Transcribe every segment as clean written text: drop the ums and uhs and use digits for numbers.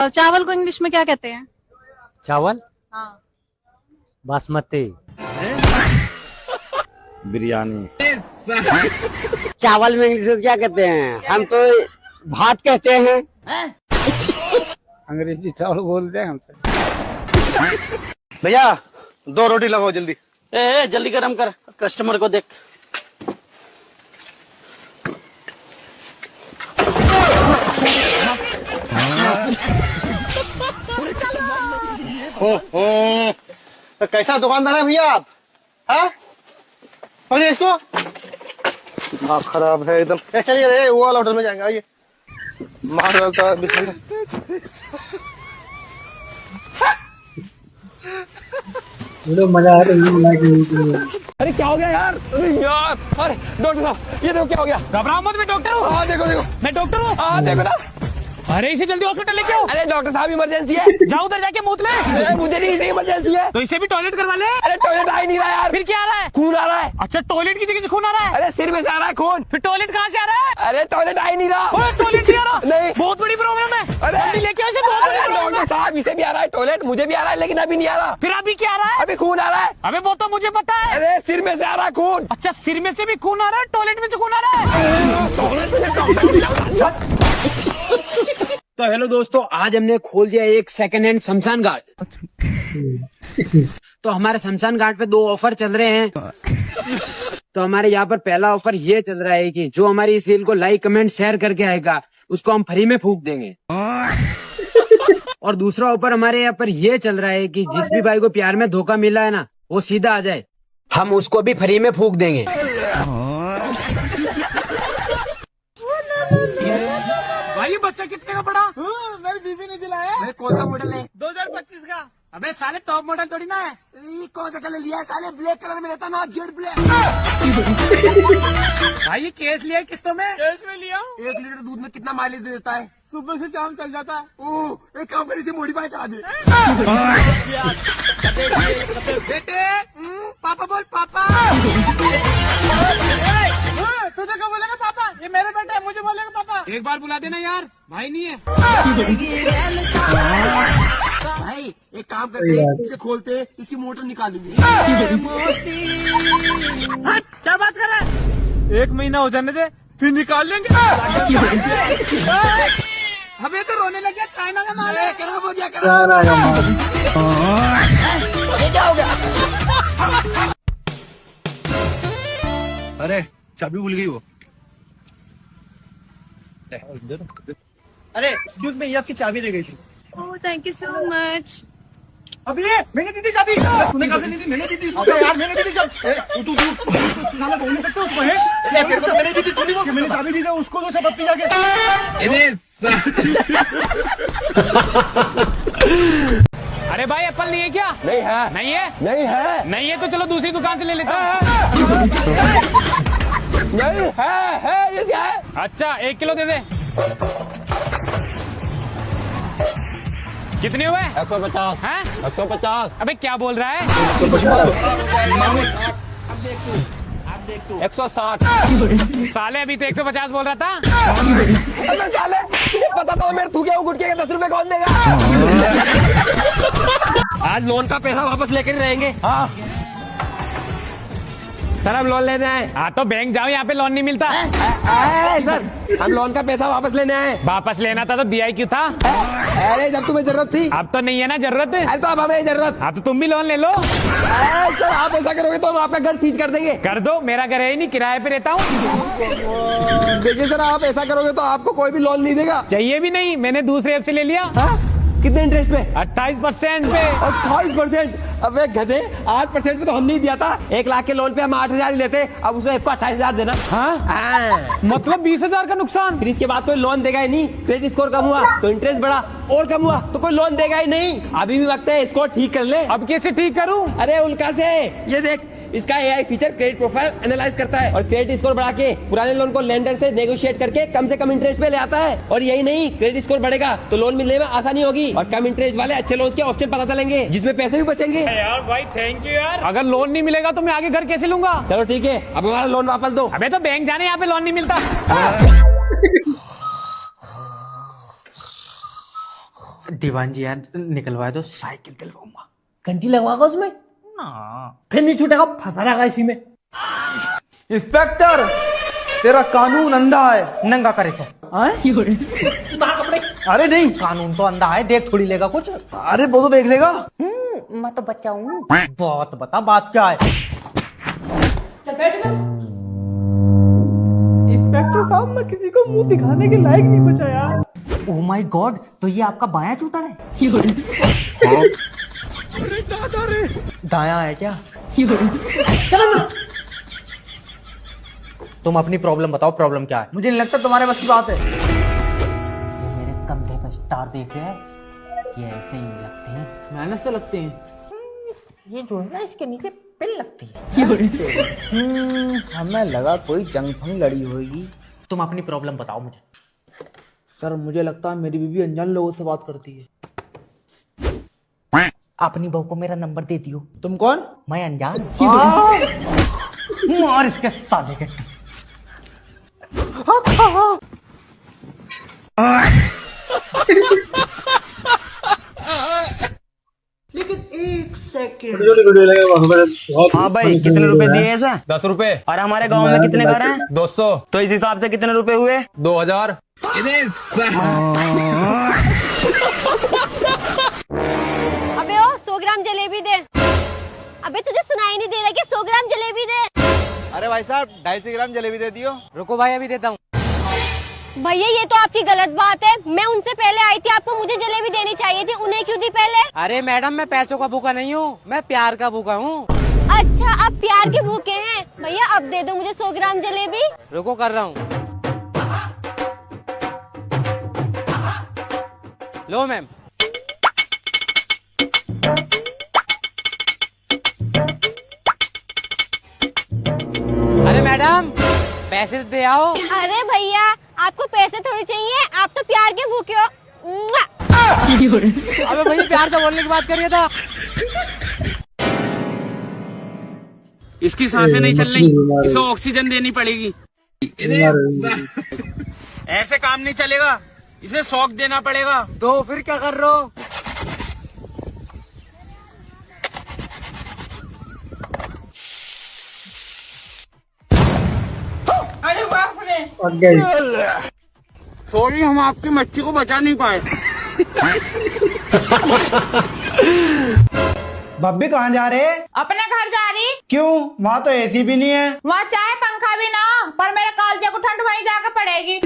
चावल को इंग्लिश में क्या कहते हैं? चावल हाँ। बासमती। बिरयानी। चावल में इंग्लिश में क्या कहते हैं? हम तो भात कहते हैं। अंग्रेजी चावल बोलते हैं हम तो। भैया 2 रोटी लगाओ जल्दी। जल्दी गरम कर, कस्टमर को देख। तो कैसा दुकानदार है भैया आप? हाँ पकड़िए इसको। दिमाग खराब है एकदम। चलिए रे वो वाला होटल में जाएंगे। आइए मार डालता है बिस्मिल्लाह। मजा आ रहा है। अरे क्या हो गया यार? अरे यार, अरे डॉक्टर साहब ये देखो क्या हो गया। घबराओ मत, मैं डॉक्टर हूँ। हाँ देखो देखो, मैं डॉक्टर हूँ। हाँ देखो ना। अरे इसे जल्दी हॉस्पिटल लेके आओ। अरे डॉक्टर साहब इमरजेंसी है। जाओ उधर जाके मूत ले। अरे मुझे नहीं, इसे इमरजेंसी है। तो इसे भी टॉयलेट करवा ले। अरे टॉयलेट आ ही नहीं रहा यार। फिर क्या आ रहा है? खून आ रहा है। अच्छा टॉयलेट की जगह से खून आ रहा है। अरे सिर में से आ रहा है खून। फिर टॉयलेट कहाँ से आ रहा है? अरे टॉयलेट आ ही नहीं रहा। टॉयलेट नहीं आ रहा? नहीं। बहुत बड़ी प्रॉब्लम है। अरे जल्दी लेके आओ इसे, बहुत बड़ी प्रॉब्लम डॉक्टर है। साहब इसे भी आ रहा है टॉयलेट, मुझे भी आ रहा है, लेकिन अभी नहीं आ रहा। फिर अभी क्या आ रहा है? अभी खून आ रहा है। अबे वो तो मुझे पता है। अरे सिर में से आ रहा है खून। अच्छा सिर में से भी खून आ रहा है, टॉयलेट में से खून आ रहा है। तो हेलो दोस्तों, आज हमने खोल दिया एक सेकंड हैंड शमशान घाट। तो हमारे शमशान घाट पे 2 ऑफर चल रहे हैं। तो हमारे यहाँ पर पहला ऑफर ये चल रहा है कि जो हमारी इस रील को लाइक कमेंट शेयर करके आएगा उसको हम फ्री में फूंक देंगे। और दूसरा ऑफर हमारे यहाँ पर ये चल रहा है कि जिस भी भाई को प्यार में धोखा मिला है ना, वो सीधा आ जाए, हम उसको भी फ्री में फूंक देंगे। भाई ये बच्चा कितने का पड़ा? मेरी बीवी ने दिलाया। कौन सा मॉडल है? 2025 का। अबे साले टॉप मॉडल थोड़ी ना है। कौन सा कलर लिया है? साले ब्लैक कलर में रहता ना, जेड ब्लैक। भाई ये केस लिया है किस्तों में? केस में लिया। 1 लीटर दूध में कितना माइलेज दे देता है? सुबह से शाम चल जाता है। ओह, एक काम कर, इसे मॉडिफाई करा दे। बेटे पापा बोल पापा। तुझे क्या बोलेगा पापा? ये मेरे बेटे है, मुझे बोलेगा पापा। एक बार बुला देना यार, भाई नहीं है। भाई एक काम करते हैं, इसे खोलते हैं, इसकी मोटर निकालेंगे। क्या बात कर रहा है? 1 महीना हो जाने दे, फिर निकाल लेंगे। हमें तो रोने लग गया, चाइना का माल है। खराब हो गया, क्या हो गया? अरे चाबी भूल गई वो। अरे एक्सक्यूज मी, ये आपकी चाबी रह गई थी। Oh thank you so much. अभी मैंने दी थी चाबी। तूने कहा से दी थी? मैंने दी थी इसको। अबे यार मैंने दी थी चाबी। तू साला बोल नहीं सकते उसको है? तेरे को तो मैंने दी थी, तू नहीं बोल। मैंने चाबी दी थी उसको, तो सब जाके। अरे भाई एप्पल नहीं है क्या? नहीं है। नहीं है? नहीं है। नहीं है तो चलो दूसरी दुकान से ले लेता हूँ। नहीं है, ये क्या है? अच्छा 1 किलो दे दे। कितने हुए? 150 हैं? 150 अबे क्या बोल रहा है? 160। साले अभी तो 150 बोल रहा था। अबे साले, तुझे पता था मेरे थूके गुट के 10 रुपए कौन देगा? आज लोन का पैसा वापस लेकर रहेंगे। हाँ सर, हम लोन लेने आए। हाँ तो बैंक जाओ, यहाँ पे लोन नहीं मिलता। सर हम लोन का पैसा वापस लेने आए। वापस लेना था तो दिया ही क्यों था? अरे जब तुम्हें जरूरत थी। अब तो नहीं है ना जरूरत। अरे तो अब हमें जरूरत। हाँ तो तुम भी लोन ले लो। सर आप ऐसा करोगे तो हम आपका घर सीज कर देंगे। कर दो, मेरा घर है ही नहीं, किराए पे रहता हूँ। देखिए सर, आप ऐसा करोगे तो आपको कोई भी लोन नहीं देगा। चाहिए भी नहीं, मैंने दूसरे ऐप से ले लिया। हाँ? कितने इंटरेस्ट पे? 28% पे। 28%? अबे गधे, 8% पे तो हम नहीं दिया था। 1 लाख के लोन पे हम 8,000 ही लेते, अब उसमें 28,000 देना। हाँ? मतलब 20,000 का नुकसान। फिर इसके बाद कोई लोन देगा ही नहीं। क्रेडिट स्कोर कम हुआ तो इंटरेस्ट बढ़ा, और कम हुआ तो कोई लोन देगा ही नहीं। अभी भी वक्त है, स्कोर ठीक कर ले। अब कैसे ठीक करूँ? अरे उल्का से, ये देख, इसका AI feature credit profile analyse करता है और क्रेडिट स्कोर बढ़ा के पुराने लोन को लेंडर से नेगोशिएट करके कम से कम इंटरेस्ट पे ले आता है। और यही नहीं, क्रेडिट स्कोर बढ़ेगा तो लोन मिलने में आसानी होगी और कम इंटरेस्ट वाले अच्छे लोन के ऑप्शन पता चलेंगे, जिसमें पैसे भी बचेंगे। यार भाई थैंक यू यार। अगर लोन नहीं मिलेगा तो मैं आगे घर कैसे लूंगा? चलो ठीक है, अब हमारा लोन वापस दो। अबे तो बैंक जाने, यहाँ पे लोन नहीं मिलता। दीवान जी यार निकलवा दो, साइकिल दिलवाऊंगा। घंटी लगवागा उसमें ना फिर नहीं छूटेगा, फंसा रहेगा इसी में। इंस्पेक्टर, तेरा कानून अंधा है। नंगा करे तो अरे नहीं, कानून तो अंधा है, देख थोड़ी लेगा कुछ। अरे वो तो देख लेगा। मैं तो बच्चा हूँ। बात बता, बात क्या है? इंस्पेक्टर साहब, मैं किसी को मुंह दिखाने के लायक नहीं बचा यार। ओह माय गॉड, तो ये आपका बायां चूतड़ है? दायां है क्या? तुम अपनी प्रॉब्लम बताओ, प्रॉब्लम क्या है? मुझे नहीं लगता तुम्हारे बस की बात है। मेरे कंधे पर स्टार देख रहे हैं, ये ऐसे ही लगते हैं, मेहनत से लगते हैं। ये जो है ना, इसके नीचे पिन लगती है। हमें लगा कोई जंग फंग लड़ी होगी। तुम अपनी प्रॉब्लम बताओ मुझे। सर, मुझे लगता है मेरी बीवी अनजान लोगों से बात करती है। अपनी बहू को मेरा नंबर दे दियो। तुम कौन? मैं अनजान। और इसके साले के लेकिन एक सेकंड। हाँ भाई, कितने रुपए दिए ऐसा? 10 रुपए। और हमारे गांव में कितने घर हैं? 200। तो इस हिसाब से कितने रुपए हुए? 2000। अबे ओ 100 ग्राम जलेबी दे। अबे तुझे सुनाई नहीं दे रहा कि 100 ग्राम जलेबी दे? अरे भाई साहब, 250 ग्राम जलेबी दे दियो। रुको भाई, अभी देता हूँ। भैया ये तो आपकी गलत बात है। मैं उनसे पहले आई थी, आपको मुझे जलेबी देनी चाहिए थी, उन्हें क्यों दी पहले? अरे मैडम, मैं पैसों का भूखा नहीं हूँ, मैं प्यार का भूखा हूँ। अच्छा, आप प्यार के भूखे हैं। भैया अब दे दो मुझे 100 ग्राम जलेबी। रुको, कर रहा हूँ। लो मैम। अरे मैडम, पैसे दे आओ। अरे भैया, आपको पैसे थोड़ी चाहिए, आप तो प्यार के भूखे हो। अबे भैया, प्यार से बोलने की बात करिए था। इसकी सांसें नहीं चल रही, इसे ऑक्सीजन देनी पड़ेगी। ऐसे काम नहीं चलेगा, इसे शॉक देना पड़ेगा। तो फिर क्या कर रहे हो? अरे बाप रे, सॉरी, हम आपकी मच्छी को बचा नहीं पाए। भाभी कहाँ जा रहे? अपने घर जा रही। क्यों? वहाँ तो एसी भी नहीं है। वहाँ चाहे पंखा भी ना हो, पर मेरे कालजे को ठंड वहीं जाकर पड़ेगी।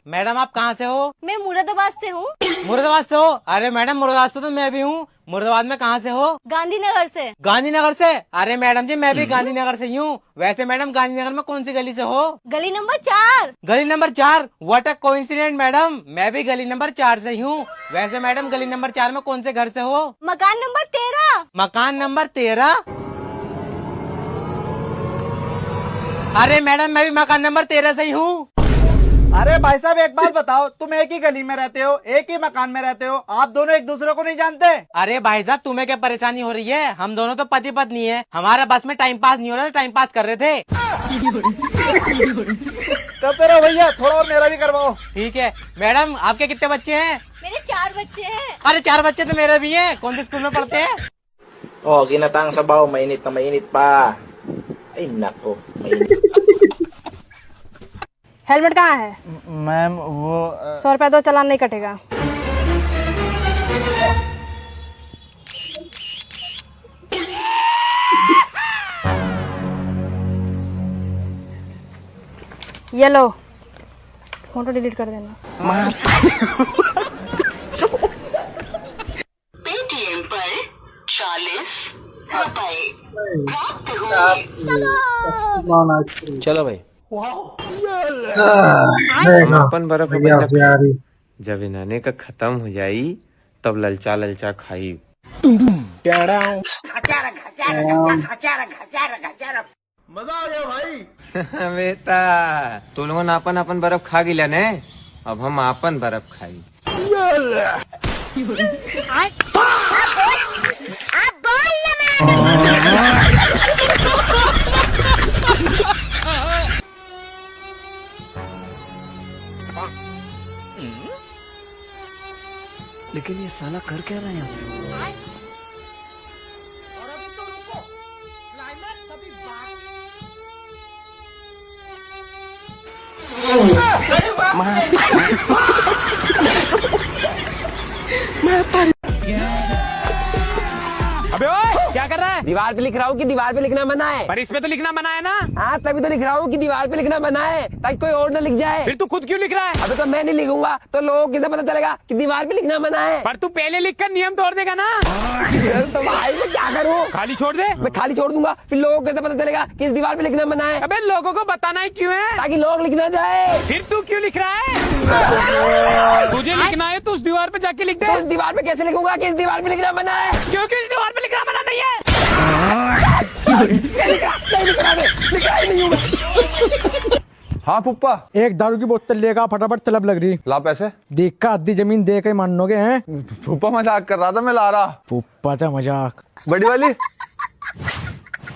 मैडम, आप कहाँ से हो? मैं मुरादाबाद से हूँ। मुरादाबाद से हो? अरे मैडम, मुरादाबाद से तो मैं भी हूँ। मुरादाबाद में कहाँ से हो? गांधीनगर से। गांधीनगर से? अरे मैडम जी, मैं भी गांधीनगर से ही हूँ। वैसे मैडम, गांधीनगर में कौन सी गली से हो? गली नंबर 4। गली number 4? What a coincident madam, मैं भी गली नंबर 4 से ही हूँ। वैसे मैडम, गली नंबर 4 में कौन से घर से हो? मकान नंबर 13। मकान नंबर 13? अरे मैडम, मैं भी मकान नंबर 13 से ही हूँ। अरे भाई साहब, एक बात बताओ, तुम एक ही गली में रहते हो, एक ही मकान में रहते हो, आप दोनों एक दूसरे को नहीं जानते? अरे भाई साहब, तुम्हें क्या परेशानी हो रही है? हम दोनों तो पति पत्नी है, हमारा बस में टाइम पास नहीं हो रहा, टाइम पास कर रहे थे। करते रहो भैया, थोड़ा और मेरा भी करवाओ। ठीक है। मैडम, आपके कितने बच्चे हैं? मेरे 4 बच्चे हैं। अरे 4 बच्चे तो मेरे भी हैं। कौन से स्कूल में पढ़ते हैं? Oh, ginataang sabaw, mainit na mainit pa. Ay, nako, mainit. Helmet कहाँ है? मैम, वो 100 रुपया दो, चालान नहीं कटेगा। ये लो, फोटो डिलीट कर देना। पेटीएम पर 40 रुपए प्राप्त हुए। चलो भाई। अपन बर्फ जब इन्हाने का खत्म हो जाई, तब ललचा ललचा खाई। मजा आ गया भाई। बेटा, तू लोगों ने अपन अपन बर्फ खा गिला ने, अब हम अपन बर्फ खाई। लेकिन ये साला कर क्या रहा है यहाँ पे? और अभी तो रुको, क्लाइमैक्स अभी अबे ओए क्या कर रहा है? दीवार पे लिख रहा हूँ कि दीवार पे लिखना मना है। पर इसमें तो लिखना मना है ना। हाँ तभी तो लिख रहा हूँ कि दीवार पे लिखना मना है, ताकि कोई और ना लिख जाए। फिर तू खुद क्यों लिख रहा है? अबे तो मैं नहीं लिखूंगा तो लोगों को कैसे पता चलेगा कि दीवार पे लिखना मना है? पर तू पहले लिखकर नियम तोड़ देगा ना। तो भाई मैं क्या करूँ? खाली छोड़ दे। मैं खाली छोड़ दूंगा, फिर लोगों को कैसे पता चलेगा कि इस दीवार पे लिखना मना है? अबे लोगों को बताना ही क्यों है? ताकि लोग लिख ना जाए। फिर तू क्यों लिख रहा है? तुझे लिखना है तो उस दीवार पे जाके लिख दे। तो इस दीवार पे कैसे लिखूंगा कि इस दीवार पे लिखना मना है? क्योंकि इस दीवार पे लिखना मना नहीं है। हाँ पुप्पा, एक दारू की बोतल लेगा, फटाफट तलब लग रही। ला पैसे। देख का आधी जमीन दे के मानोगे हैं? पुप्पा मजाक कर रहा था, मैं ला रहा। पुप्पा था मजाक। बड़ी वाली।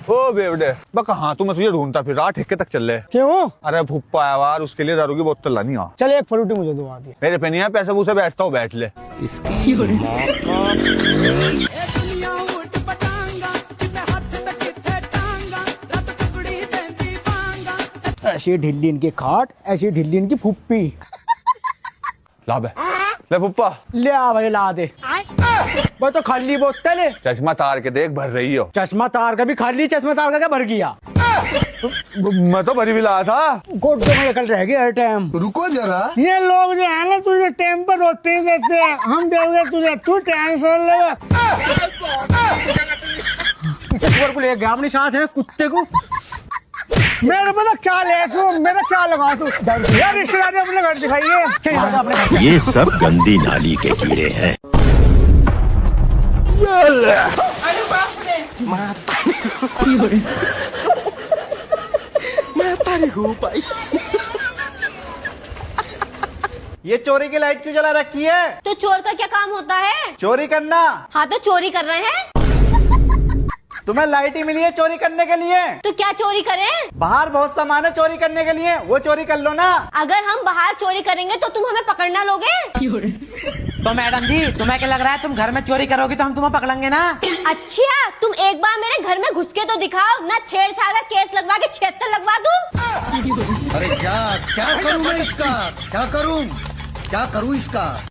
ओ बेवड़े, बा कहाँ तू? मैं तुझे ढूंढता फिर रहा, ठेके तक चल ले। क्यों? अरे पुप्पा आया यार, उसके लिए दारू की बोतल लानी। आ चल एक फ्रूटी मुझे दो आधी। मेरे पे नहीं है पैसे, मुझसे बैठता हूँ, बैठ ले। ऐसी ढिल्ली इनकी खाट, ऐसी ढिल्ली इनकी फुप्पी। ला बे, ले पुप्पा। ले आ भाई ला दे। वो तो खाली बोतल है। चश्मा तार के देख, भर रही हो। चश्मा तार का भी खाली, चश्मा तार का क्या भर गया? मैं तो भरी भी लाया था। गोड्डे में निकल रह गया टाइम। रुको जरा, ये लोग जो है ना तुझे टाइम पर रोटी देते हैं, हम देंगे तुझे, तू टेंशन ले। को ले गया अपने साथ है कुत्ते को। मेरे पता क्या ले तू, मेरा क्या लगा तू यार? रिश्तेदार ने अपने घर दिखाइए। ये सब गंदी नाली के कीड़े हैं। ये चोरी की लाइट क्यों जला रखी है? तो चोर का क्या काम होता है? चोरी करना। हाँ तो चोरी कर रहे हैं। तुम्हें लाइट ही मिली है चोरी करने के लिए। तो क्या चोरी करें? बाहर बहुत सामान है चोरी करने के लिए, वो चोरी कर लो ना। अगर हम बाहर चोरी करेंगे तो तुम हमें पकड़ना लोगे? तो मैडम जी, तुम्हें क्या लग रहा है तुम घर में चोरी करोगी तो हम तुम्हें पकड़ेंगे ना? अच्छा, तुम एक बार मेरे घर में घुस के तो दिखाओ ना, छेड़छाड़ का केस लगवा के 76 लगवा दूं। अरे क्या क्या करूं मैं इसका? क्या करूं इसका?